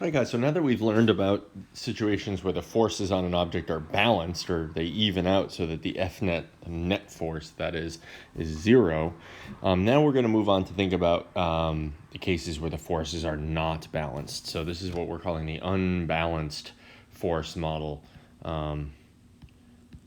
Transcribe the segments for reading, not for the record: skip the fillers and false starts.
All right, guys, so now that we've learned about situations where the forces on an object are balanced or they even out so that the F net, the net force, that is zero, now we're going to move on to think about the cases where the forces are not balanced. So this is what we're calling the unbalanced force model,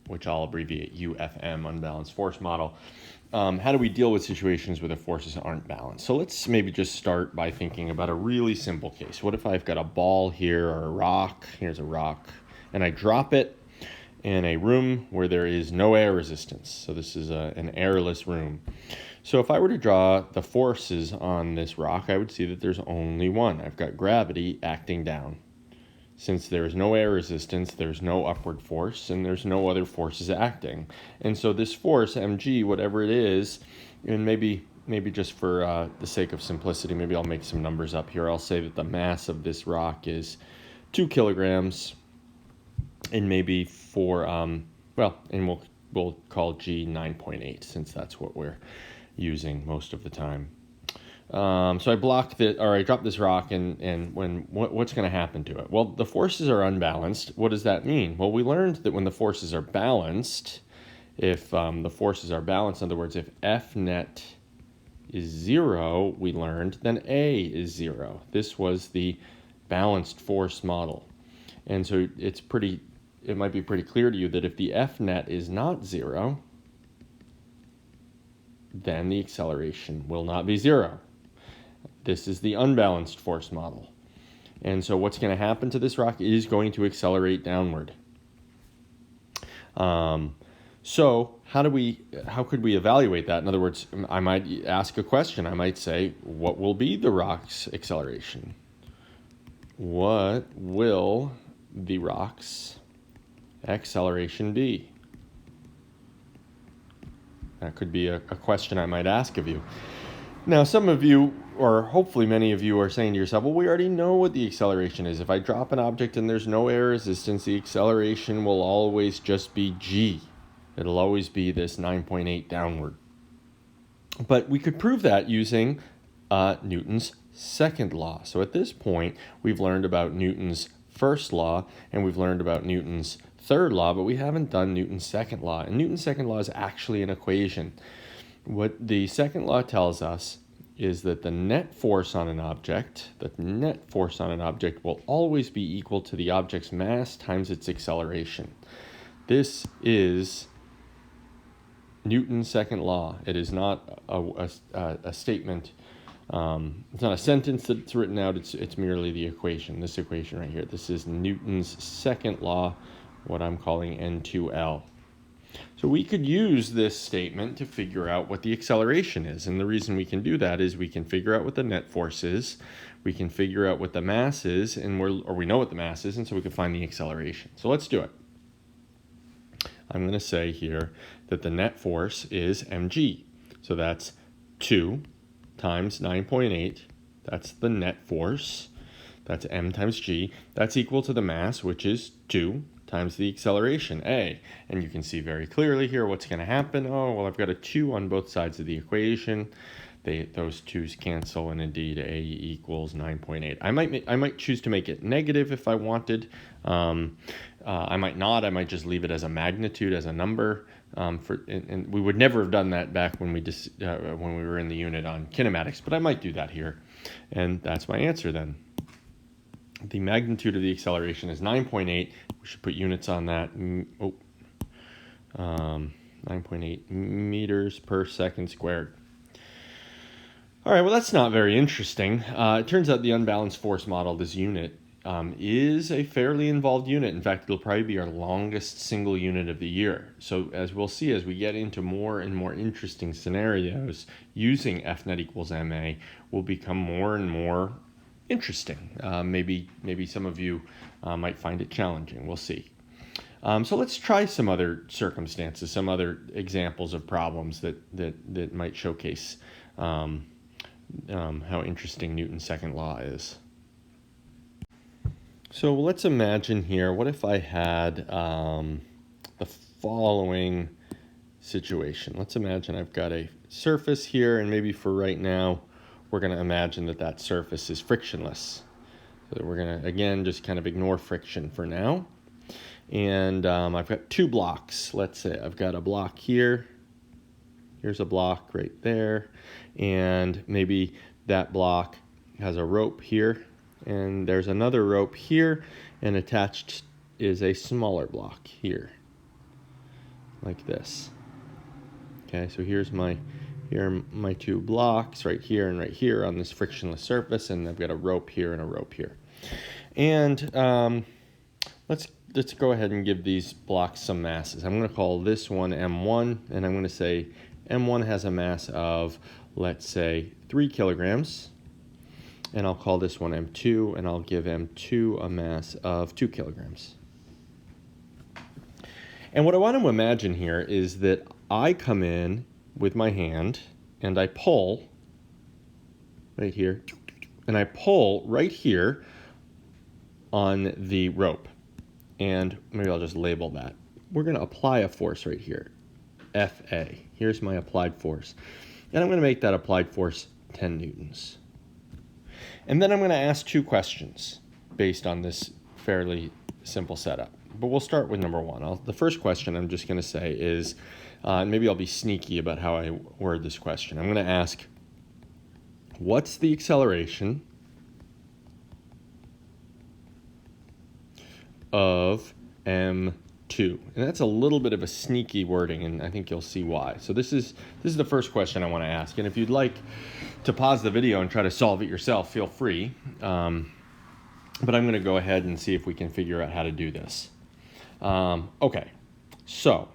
which I'll abbreviate UFM, unbalanced force model. How do we deal with situations where the forces aren't balanced? So let's maybe just start by thinking about a really simple case. What if I've got a ball here or a rock? Here's a rock, and I drop it in a room where there is no air resistance. So this is an airless room. So if I were to draw the forces on this rock, I would see that there's only one. I've got gravity acting down. Since there is no air resistance, there's no upward force, and there's no other forces acting. And so this force, mg, whatever it is, and maybe just for the sake of simplicity, maybe I'll make some numbers up here. I'll say that the mass of this rock is 2 kilograms, and maybe for, and we'll call g 9.8, since that's what we're using most of the time. So I drop this rock, and what's going to happen to it? Well, the forces are unbalanced. What does that mean? Well, we learned that when the forces are balanced, if the forces are balanced, in other words, if F net is zero, we learned, then A is zero. This was the balanced force model. And so it might be pretty clear to you that if the F net is not zero, then the acceleration will not be zero. This is the unbalanced force model. And so what's going to happen to this rock is going to accelerate downward. So how could we evaluate that? In other words, I might ask a question. I might say, what will be the rock's acceleration? What will the rock's acceleration be? That could be a question I might ask of you. Now, some of you, or hopefully many of you, are saying to yourself, well, we already know what the acceleration is. If I drop an object and there's no air resistance, the acceleration will always just be g. It'll always be this 9.8 downward. But we could prove that using Newton's second law. So at this point, we've learned about Newton's first law, and we've learned about Newton's third law, but we haven't done Newton's second law. And Newton's second law is actually an equation. What the second law tells us is that the net force on an object will always be equal to the object's mass times its acceleration. This is Newton's second law. It is not a statement. It's not a sentence that's written out. It's merely the equation. This equation right here. This is Newton's second law, what I'm calling N2L. So we could use this statement to figure out what the acceleration is. And the reason we can do that is we can figure out what the net force is, we can figure out what the mass is, we know what the mass is, and so we can find the acceleration. So let's do it. I'm going to say here that the net force is mg. So that's 2 times 9.8. That's the net force. That's m times g. That's equal to the mass, which is 2, times the acceleration, a. And you can see very clearly here what's going to happen. Oh, well, I've got a 2 on both sides of the equation. Those 2's cancel, and indeed a equals 9.8. I might choose to make it negative if I wanted. I might not. I might just leave it as a magnitude, as a number. And we would never have done that back when we were in the unit on kinematics, but I might do that here. And that's my answer then. The magnitude of the acceleration is 9.8. We should put units on that. 9.8 meters per second squared. All right, well, that's not very interesting. It turns out the unbalanced force model, this unit, is a fairly involved unit. In fact, it'll probably be our longest single unit of the year. So as we'll see, as we get into more and more interesting scenarios, using F net equals ma will become more and more interesting. Maybe some of you might find it challenging. We'll see. So let's try some other circumstances, some other examples of problems that might showcase how interesting Newton's second law is. So let's imagine here, what if I had the following situation. Let's imagine I've got a surface here, and maybe for right now, we're going to imagine that surface is frictionless. So we're going to, again, just kind of ignore friction for now. And I've got two blocks. Let's say I've got a block here. Here's a block right there. And maybe that block has a rope here. And there's another rope here. And attached is a smaller block here, like this. Okay, so here are my two blocks right here and right here on this frictionless surface, and I've got a rope here and a rope here. And let's go ahead and give these blocks some masses. I'm going to call this one M1, and I'm going to say M1 has a mass of, let's say, 3 kilograms. And I'll call this one M2, and I'll give M2 a mass of 2 kilograms. And what I want to imagine here is that I come in with my hand, and I pull right here, and I pull right here on the rope. And maybe I'll just label that. We're going to apply a force right here, FA. Here's my applied force. And I'm going to make that applied force 10 newtons. And then I'm going to ask two questions based on this fairly simple setup. But we'll start with number one. The first question I'm just going to say is, maybe I'll be sneaky about how I word this question. I'm going to ask, what's the acceleration of M2? And that's a little bit of a sneaky wording, and I think you'll see why. So this is the first question I want to ask. And if you'd like to pause the video and try to solve it yourself, feel free. But I'm going to go ahead and see if we can figure out how to do this. Okay, so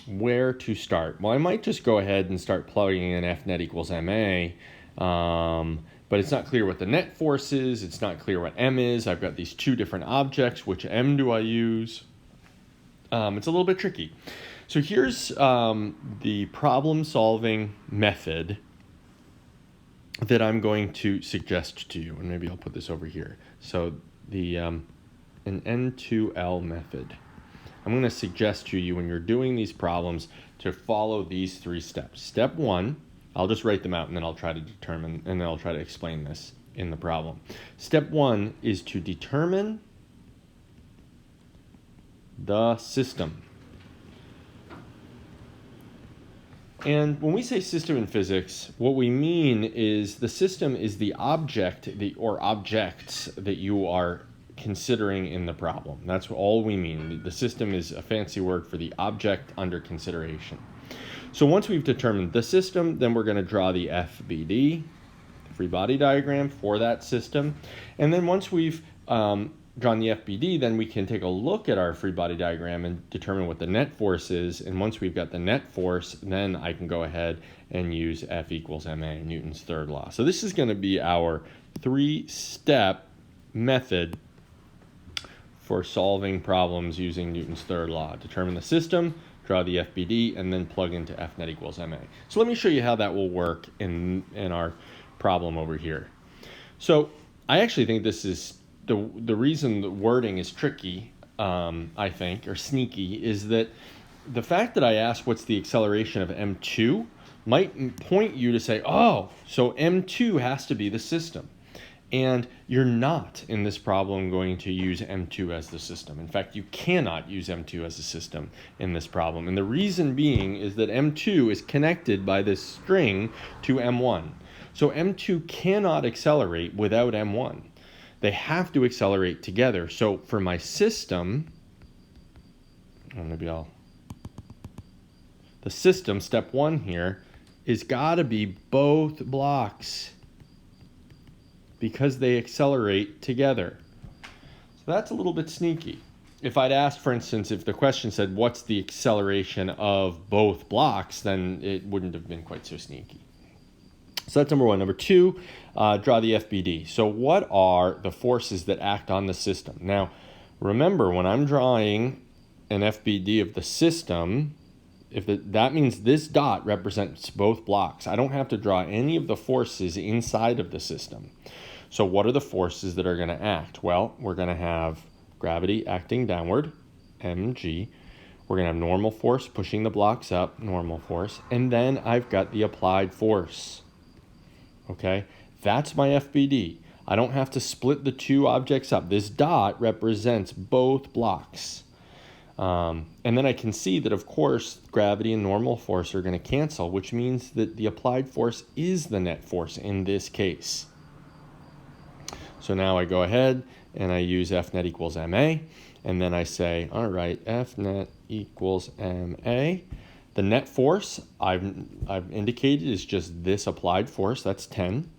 where to start? Well, I might just go ahead and start plugging in F net equals MA, but it's not clear what the net force is. It's not clear what M is. I've got these two different objects. Which M do I use? It's a little bit tricky. So here's the problem-solving method that I'm going to suggest to you, and maybe I'll put this over here. So the an N2L method. I'm going to suggest to you when you're doing these problems to follow these 3 steps. Step 1, I'll just write them out and then I'll try to determine, and then I'll try to explain this in the problem. Step 1 is to determine the system. And when we say system in physics, what we mean is the system is the object or objects that you are considering in the problem. That's all we mean. The system is a fancy word for the object under consideration. So once we've determined the system, then we're going to draw the FBD, the free body diagram for that system. And then once we've drawn the FBD, then we can take a look at our free body diagram and determine what the net force is. And once we've got the net force, then I can go ahead and use F equals ma, Newton's third law. So this is going to be our 3-step method for solving problems using Newton's third law. Determine the system, draw the FBD, and then plug into F net equals ma. So let me show you how that will work in our problem over here. So I actually think this is the reason the wording is tricky, I think, or sneaky, is that the fact that I asked what's the acceleration of M2 might point you to say, oh, so M2 has to be the system. And you're not, in this problem, going to use M2 as the system. In fact, you cannot use M2 as a system in this problem. And the reason being is that M2 is connected by this string to M1. So M2 cannot accelerate without M1. They have to accelerate together. So for my system, the system, step 1 here, is got to be both blocks, because they accelerate together. So that's a little bit sneaky. If I'd asked, for instance, if the question said, what's the acceleration of both blocks, then it wouldn't have been quite so sneaky. So that's number 1. Number 2, draw the FBD. So what are the forces that act on the system? Now, remember, when I'm drawing an FBD of the system, that means this dot represents both blocks. I don't have to draw any of the forces inside of the system. So what are the forces that are going to act? Well, we're going to have gravity acting downward, mg. We're going to have normal force pushing the blocks up, normal force. And then I've got the applied force. Okay, that's my FBD. I don't have to split the two objects up. This dot represents both blocks. And then I can see that, of course, gravity and normal force are going to cancel, which means that the applied force is the net force in this case. So now I go ahead and I use F net equals ma, and then I say, all right, F net equals ma. The net force I've indicated is just this applied force, that's 10.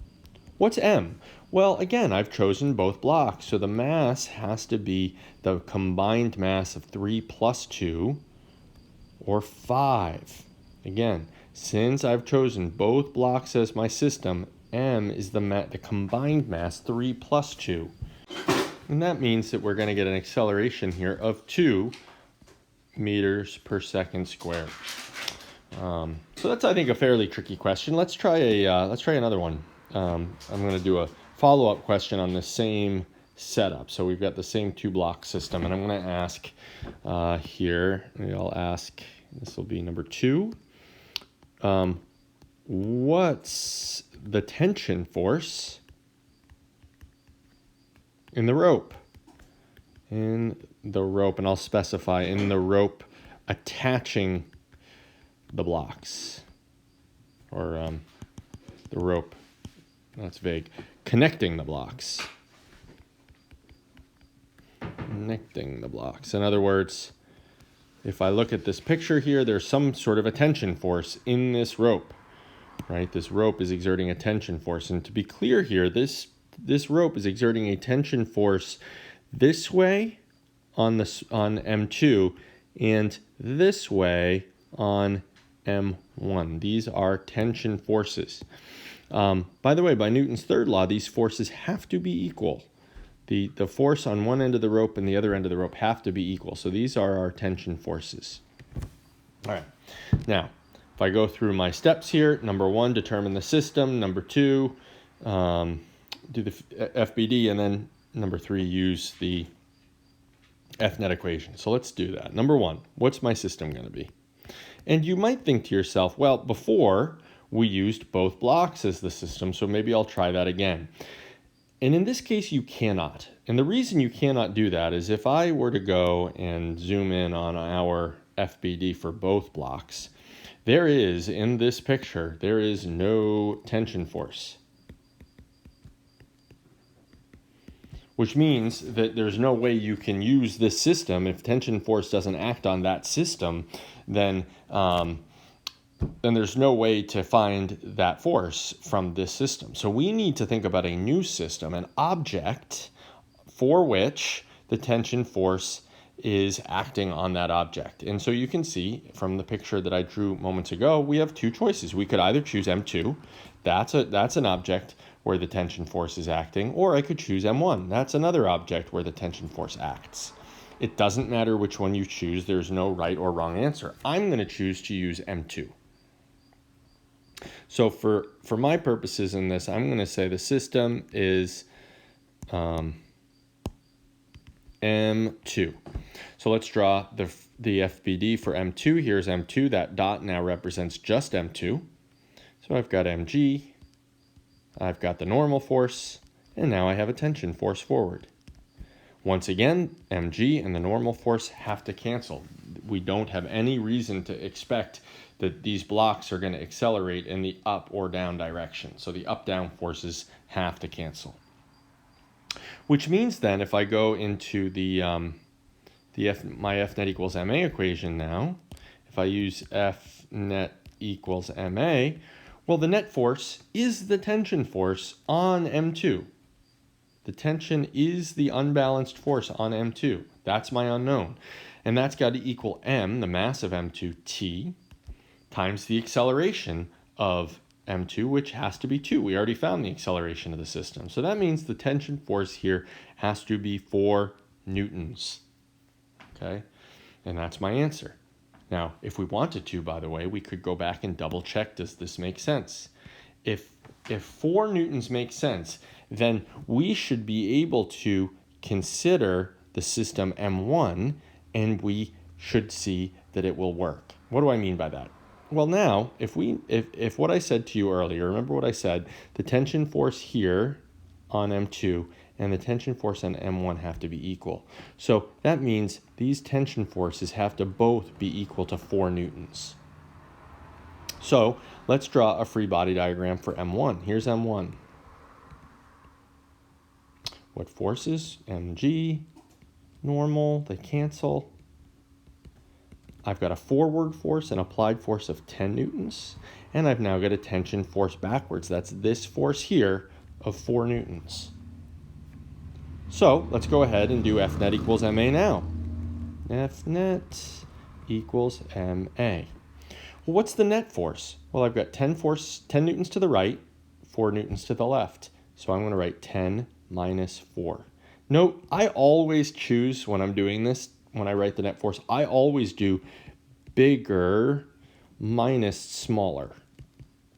What's m? Well, again, I've chosen both blocks, so the mass has to be the combined mass of 3 plus 2, or 5. Again, since I've chosen both blocks as my system, m is the combined mass, 3 plus 2. And that means that we're going to get an acceleration here of 2 meters per second squared. So that's, I think, a fairly tricky question. Let's try another one. I'm going to do a follow-up question on the same setup. So we've got the same two-block system, and I'm going to ask here. Maybe I'll ask. This will be number 2. What's the tension force in the rope? In the rope, and I'll specify in the rope attaching the blocks, or the rope, that's vague, connecting the blocks. Connecting the blocks. In other words, if I look at this picture here, there's some sort of a tension force in this rope, right? This rope is exerting a tension force. And to be clear here, this rope is exerting a tension force this way on M2 and this way on M1. These are tension forces. By the way, by Newton's third law, these forces have to be equal. The force on one end of the rope and the other end of the rope have to be equal. So these are our tension forces. All right. Now, if I go through my steps here, number 1, determine the system. Number 2, do the FBD, and then number 3, use the F net equation. So let's do that. Number 1, what's my system going to be? And you might think to yourself, well, before we used both blocks as the system, so maybe I'll try that again. And in this case, you cannot. And the reason you cannot do that is if I were to go and zoom in on our FBD for both blocks, there is, in this picture, there is no tension force. Which means that there's no way you can use this system. If tension force doesn't act on that system, then there's no way to find that force from this system. So we need to think about a new system, an object for which the tension force is acting on that object. And so you can see from the picture that I drew moments ago, we have two choices. We could either choose M2, that's an object where the tension force is acting, or I could choose M1. That's another object where the tension force acts. It doesn't matter which one you choose. There's no right or wrong answer. I'm going to choose to use M2. So for my purposes in this, I'm going to say the system is M2. So let's draw the FBD for M2. Here's M2. That dot now represents just M2. So I've got mg, I've got the normal force, and now I have a tension force forward. Once again, mg and the normal force have to cancel. We don't have any reason to expect that these blocks are going to accelerate in the up or down direction. So the up-down forces have to cancel. Which means then if I go into my F net equals ma equation now, if I use F net equals ma, well, the net force is the tension force on M2. The tension is the unbalanced force on M2. That's my unknown. And that's got to equal m, the mass of M2, t, times the acceleration of M2, which has to be 2. We already found the acceleration of the system. So that means the tension force here has to be 4 newtons. Okay? And that's my answer. Now, if we wanted to, by the way, we could go back and double check, does this make sense? If 4 newtons makes sense, then we should be able to consider the system M1, and we should see that it will work. What do I mean by that? Well, now, if what I said to you earlier, remember what I said, the tension force here on M2 and the tension force on M1 have to be equal. So that means these tension forces have to both be equal to 4 newtons. So let's draw a free body diagram for M1. Here's M1. What forces? Mg, normal, they cancel. I've got a forward force, an applied force of 10 newtons, and I've now got a tension force backwards. That's this force here of 4 newtons. So let's go ahead and do F net equals MA now. F net equals MA. Well, what's the net force? Well, I've got 10 newtons to the right, 4 newtons to the left. So I'm going to write 10 minus 4. Note, I always choose when I'm doing this, when I write the net force, I always do bigger minus smaller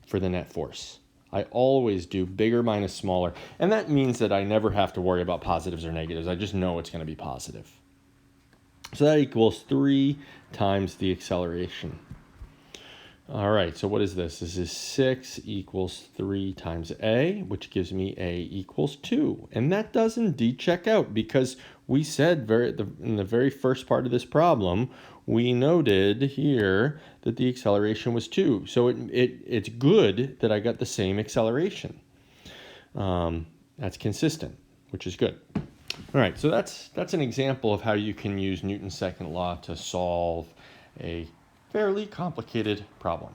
for the net force. I always do bigger minus smaller. And that means that I never have to worry about positives or negatives. I just know it's going to be positive. So that equals 3 times the acceleration. All right, so what is this? This is 6 equals 3 times A, which gives me A equals 2. And that does indeed check out because we said in the very first part of this problem, we noted here that the acceleration was 2. So it's good that I got the same acceleration. That's consistent, which is good. All right, so that's an example of how you can use Newton's second law to solve a fairly complicated problem.